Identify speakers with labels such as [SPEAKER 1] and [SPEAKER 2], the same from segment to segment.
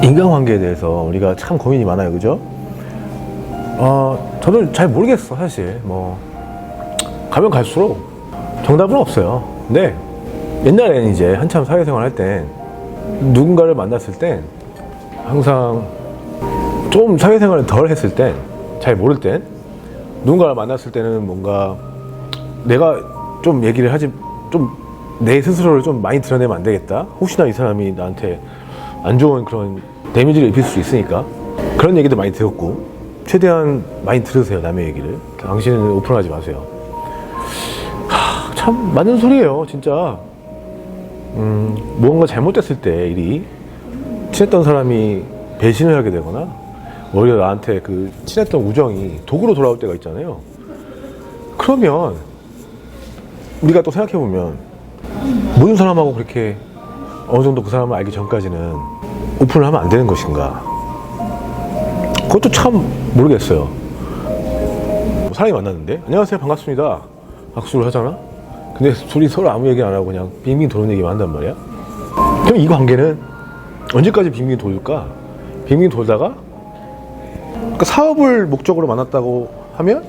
[SPEAKER 1] 인간관계에 대해서 우리가 참 고민이 많아요, 그죠? 저도 잘 모르겠어, 사실. 가면 갈수록 정답은 없어요. 근데 옛날에는 이제 한참 사회생활 할 땐 누군가를 만났을 땐 항상 좀 사회생활을 덜 했을 땐, 잘 모를 땐 누군가를 만났을 때는 뭔가 내가 좀 얘기를 하지, 좀 내 스스로를 좀 많이 드러내면 안 되겠다. 혹시나 이 사람이 나한테 안 좋은 그런 데미지를 입힐 수 있으니까 그런 얘기도 많이 들었고, 최대한 많이 들으세요, 남의 얘기를. 당신은 오픈하지 마세요. 참 맞는 소리예요, 진짜. 뭔가 잘못됐을 때 일이 친했던 사람이 배신을 하게 되거나 오히려 나한테 그 친했던 우정이 독으로 돌아올 때가 있잖아요. 그러면 우리가 또 생각해보면 모든 사람하고 그렇게 어느 정도 그 사람을 알기 전까지는 오픈을 하면 안 되는 것인가? 그것도 참 모르겠어요. 사람이 만났는데 안녕하세요, 반갑습니다, 박수를 하잖아. 근데 둘이 서로 아무 얘기 안 하고 그냥 빙빙 도는 얘기만 한단 말이야. 그럼 이 관계는 언제까지 빙빙 돌까? 빙빙 돌다가 그러니까 사업을 목적으로 만났다고 하면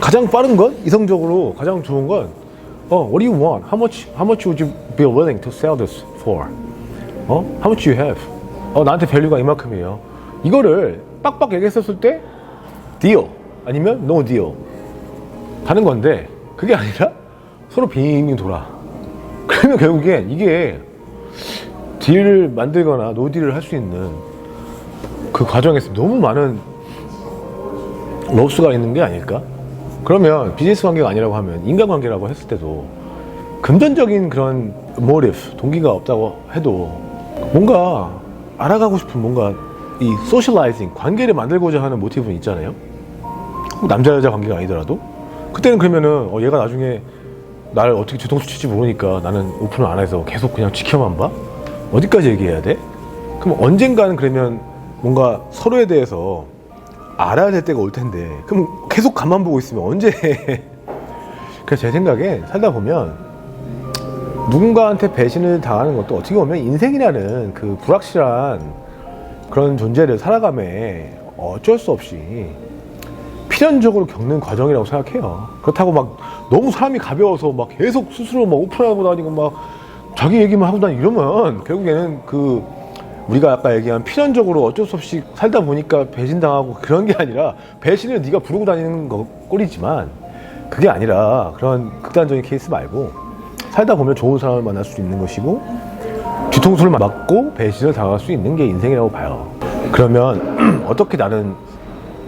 [SPEAKER 1] 가장 빠른 건, 이성적으로 가장 좋은 건 what do you want? How much would you be willing to sell this for? How much you have? 나한테 밸류가 이만큼이에요. 이거를 빡빡 얘기했었을 때 deal 아니면 no deal 가는 건데, 그게 아니라 서로 빙빙 돌아. 그러면 결국엔 이게 딜을 만들거나 노 딜을 할 수 있는 그 과정에서 너무 많은 로스가 있는 게 아닐까? 그러면 비즈니스 관계가 아니라고 하면 인간관계라고 했을 때도 금전적인 그런 모티브, 동기가 없다고 해도 뭔가 알아가고 싶은, 뭔가 이 소셜라이징, 관계를 만들고자 하는 모티브는 있잖아요. 남자 여자 관계가 아니더라도 그때는 그러면은 얘가 나중에 나를 어떻게 뒤통수 칠지 모르니까 나는 오픈을 안 해서 계속 그냥 지켜만 봐? 어디까지 얘기해야 돼? 그럼 언젠가는 그러면 뭔가 서로에 대해서 알아야 될 때가 올 텐데, 그럼 계속 가만 보고 있으면 언제 그래서 제 생각에 살다 보면 누군가한테 배신을 당하는 것도 어떻게 보면 인생이라는 그 불확실한 그런 존재를 살아감에 어쩔 수 없이 필연적으로 겪는 과정이라고 생각해요. 그렇다고 막 너무 사람이 가벼워서 막 계속 스스로 막 오픈하고 다니고 막 자기 얘기만 하고 다니고 이러면 결국에는 그 우리가 아까 얘기한 필연적으로 어쩔 수 없이 살다 보니까 배신당하고 그런 게 아니라, 배신을 네가 부르고 다니는 거 꼴이지만 그게 아니라 그런 극단적인 케이스 말고 살다 보면 좋은 사람을 만날 수 있는 것이고 뒤통수를 맞고 배신을 당할 수 있는 게 인생이라고 봐요. 그러면 어떻게 나는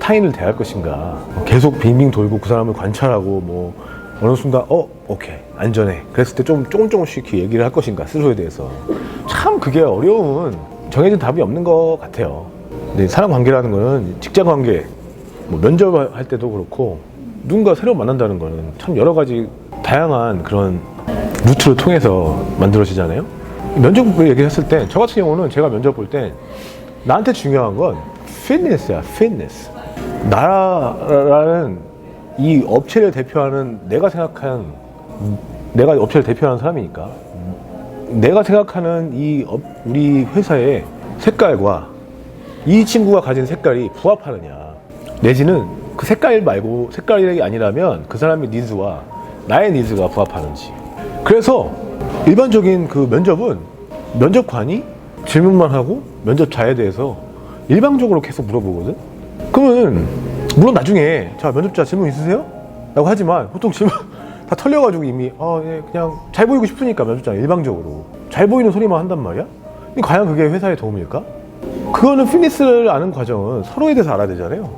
[SPEAKER 1] 타인을 대할 것인가? 계속 빙빙 돌고 그 사람을 관찰하고 어느 순간 오케이 안전해 그랬을 때 좀 조금씩 얘기를 할 것인가, 스스로에 대해서. 참 그게 어려운, 정해진 답이 없는 것 같아요. 근데 사람 관계라는 거는 직장 관계, 면접할 때도 그렇고 누군가 새로 만난다는 거는 참 여러 가지 다양한 그런 루트를 통해서 만들어지잖아요. 면접을 얘기했을 때, 저 같은 경우는 제가 면접 볼 때 나한테 중요한 건 피트니스야, 피트니스. 나라는 이 업체를 대표하는, 내가 업체를 대표하는 사람이니까 내가 생각하는 우리 회사의 색깔과 이 친구가 가진 색깔이 부합하느냐, 내지는 그 색깔 말고, 색깔이 아니라면 그 사람의 니즈와 나의 니즈가 부합하는지. 그래서 일반적인 그 면접은 면접관이 질문만 하고 면접자에 대해서 일방적으로 계속 물어보거든. 그러면 물론 나중에 자, 면접자 질문 있으세요? 라고 하지만 보통 질문 다 털려가지고 이미 예, 그냥 잘 보이고 싶으니까 면접자가 일방적으로 잘 보이는 소리만 한단 말이야? 과연 그게 회사에 도움일까? 그거는 피트니스를 아는 과정은 서로에 대해서 알아야 되잖아요.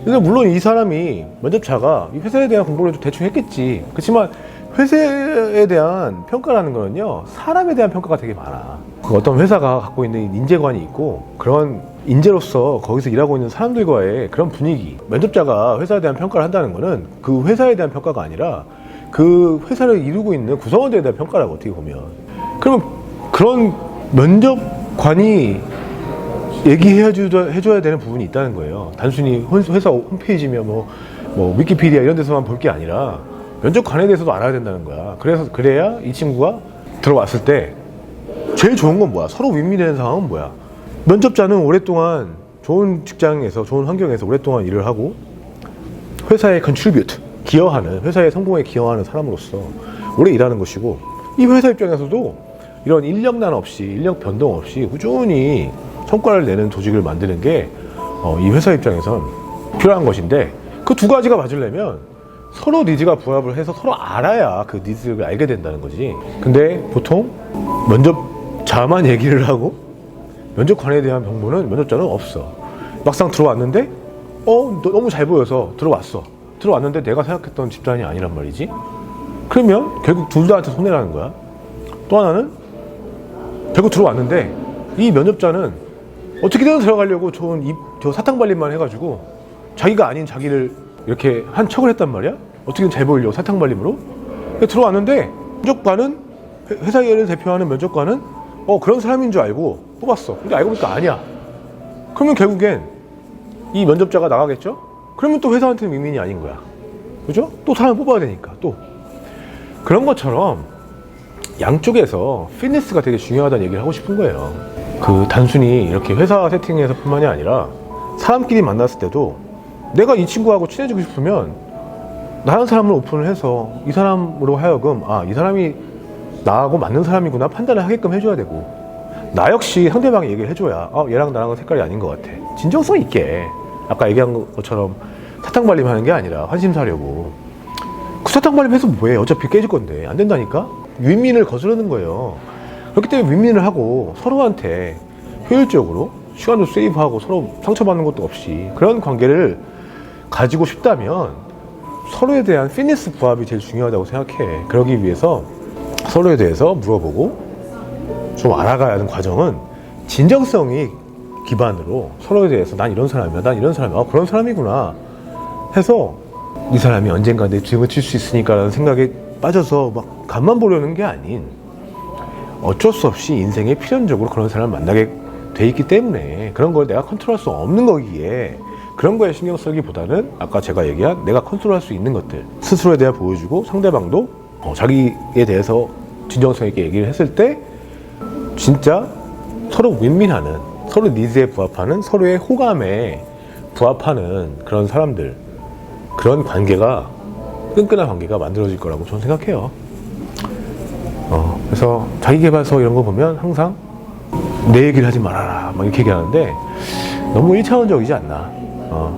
[SPEAKER 1] 그래서 물론 이 사람이, 면접자가 이 회사에 대한 공부를 좀 대충 했겠지. 그렇지만 회사에 대한 평가라는 거는요, 사람에 대한 평가가 되게 많아. 어떤 회사가 갖고 있는 인재관이 있고, 그런 인재로서 거기서 일하고 있는 사람들과의 그런 분위기, 면접자가 회사에 대한 평가를 한다는 거는 그 회사에 대한 평가가 아니라 그 회사를 이루고 있는 구성원들에 대한 평가라고, 어떻게 보면. 그러면 그런 면접관이 얘기해줘야 되는 부분이 있다는 거예요. 단순히 회사 홈페이지며 위키피디아 이런 데서만 볼 게 아니라 면접관에 대해서도 알아야 된다는 거야. 그래야 이 친구가 들어왔을 때 제일 좋은 건 뭐야? 서로 윈윈되는 상황은 뭐야? 면접자는 오랫동안 좋은 직장에서, 좋은 환경에서 오랫동안 일을 하고 회사에 contribute, 기여하는, 회사의 성공에 기여하는 사람으로서 오래 일하는 것이고, 이 회사 입장에서도 이런 인력난 없이, 인력 변동 없이 꾸준히 성과를 내는 조직을 만드는 게 이 회사 입장에선 필요한 것인데, 그 두 가지가 맞으려면 서로 니즈가 부합을 해서 서로 알아야 그 니즈를 알게 된다는 거지. 근데 보통 면접자만 얘기를 하고 면접관에 대한 정보는 면접자는 없어. 막상 들어왔는데 너 너무 잘 보여서 들어왔는데 내가 생각했던 집단이 아니란 말이지. 그러면 결국 둘 다한테 손해라는 거야. 또 하나는 결국 들어왔는데 이 면접자는 어떻게든 들어가려고 저 사탕발림만 해가지고 자기가 아닌 자기를 이렇게 한 척을 했단 말이야. 어떻게든 잘 보이려고 사탕발림으로. 들어왔는데 면접관은, 회사 일을 대표하는 면접관은 그런 사람인 줄 알고 뽑았어. 근데 알고 보니까 아니야. 그러면 결국엔 이 면접자가 나가겠죠? 그러면 또 회사한테는 윈윈이 아닌 거야. 그죠? 또 사람을 뽑아야 되니까. 또 그런 것처럼 양쪽에서 피트니스가 되게 중요하다는 얘기를 하고 싶은 거예요. 그 단순히 이렇게 회사 세팅에서 뿐만이 아니라 사람끼리 만났을 때도 내가 이 친구하고 친해지고 싶으면 다른 사람을 오픈을 해서 이 사람으로 하여금 이 사람이 나하고 맞는 사람이구나 판단을 하게끔 해줘야 되고, 나 역시 상대방이 얘기를 해줘야 얘랑 나랑은 색깔이 아닌 것 같아. 진정성 있게 아까 얘기한 것처럼 사탕발림 하는 게 아니라 환심 사려고. 그 사탕발림 해서 뭐해? 어차피 깨질 건데. 안 된다니까? 윈윈을 거스르는 거예요. 그렇기 때문에 윈윈을 하고 서로한테 효율적으로 시간도 세이브하고 서로 상처받는 것도 없이 그런 관계를 가지고 싶다면 서로에 대한 피트니스 부합이 제일 중요하다고 생각해. 그러기 위해서 서로에 대해서 물어보고 좀 알아가야 하는 과정은 진정성이 기반으로 서로에 대해서 난 이런 사람이야, 난 이런 사람이야, 그런 사람이구나 해서 이 사람이 언젠가 내 뒤집어 칠 수 있으니까 라는 생각에 빠져서 막 간만 보려는 게 아닌, 어쩔 수 없이 인생에 필연적으로 그런 사람을 만나게 돼 있기 때문에 그런 걸 내가 컨트롤할 수 없는 거기에 그런 거에 신경 쓰기보다는 아까 제가 얘기한 내가 컨트롤할 수 있는 것들 스스로에 대해 보여주고, 상대방도 자기에 대해서 진정성 있게 얘기를 했을 때 진짜 서로 윈윈하는, 서로 니즈에 부합하는, 서로의 호감에 부합하는 그런 사람들, 그런 관계가, 끈끈한 관계가 만들어질 거라고 저는 생각해요. 그래서 자기계발서 이런 거 보면 항상 내 얘기를 하지 말아라 막 이렇게 얘기하는데 너무 1차원적이지 않나.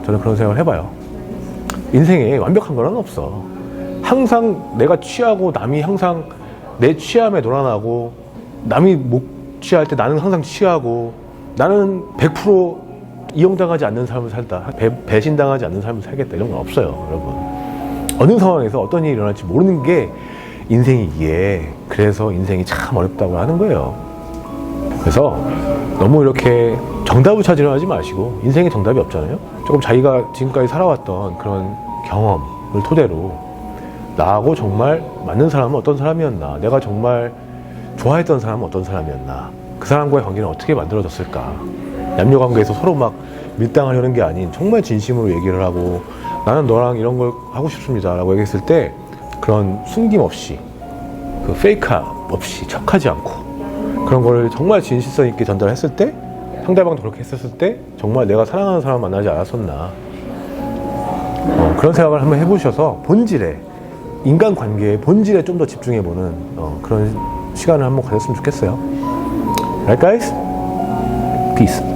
[SPEAKER 1] 저는 그런 생각을 해봐요. 인생에 완벽한 건 없어. 항상 내가 취하고 남이 항상 내 취함에 놀아나고, 남이 못 취할 때 나는 항상 취하고, 나는 100% 이용당하지 않는 삶을 살다, 배신당하지 않는 삶을 살겠다, 이런 건 없어요, 여러분. 어느 상황에서 어떤 일이 일어날지 모르는 게 인생이기에, 그래서 인생이 참 어렵다고 하는 거예요. 그래서 너무 이렇게 정답을 찾으려 하지 마시고, 인생에 정답이 없잖아요. 조금 자기가 지금까지 살아왔던 그런 경험을 토대로 나하고 정말 맞는 사람은 어떤 사람이었나, 내가 정말 좋아했던 사람은 어떤 사람이었나, 그 사람과의 관계는 어떻게 만들어졌을까, 남녀관계에서 서로 막 밀당하려는 게 아닌 정말 진심으로 얘기를 하고, 나는 너랑 이런 걸 하고 싶습니다 라고 얘기했을 때 그런 숨김없이, 그 페이크 없이, 척하지 않고 그런 걸 정말 진실성 있게 전달했을 때, 상대방도 그렇게 했었을 때 정말 내가 사랑하는 사람 만나지 않았었나, 그런 생각을 한번 해보셔서 본질에, 인간관계의 본질에 좀 더 집중해보는 그런 시간을 한번 가졌으면 좋겠어요. Right guys? Peace.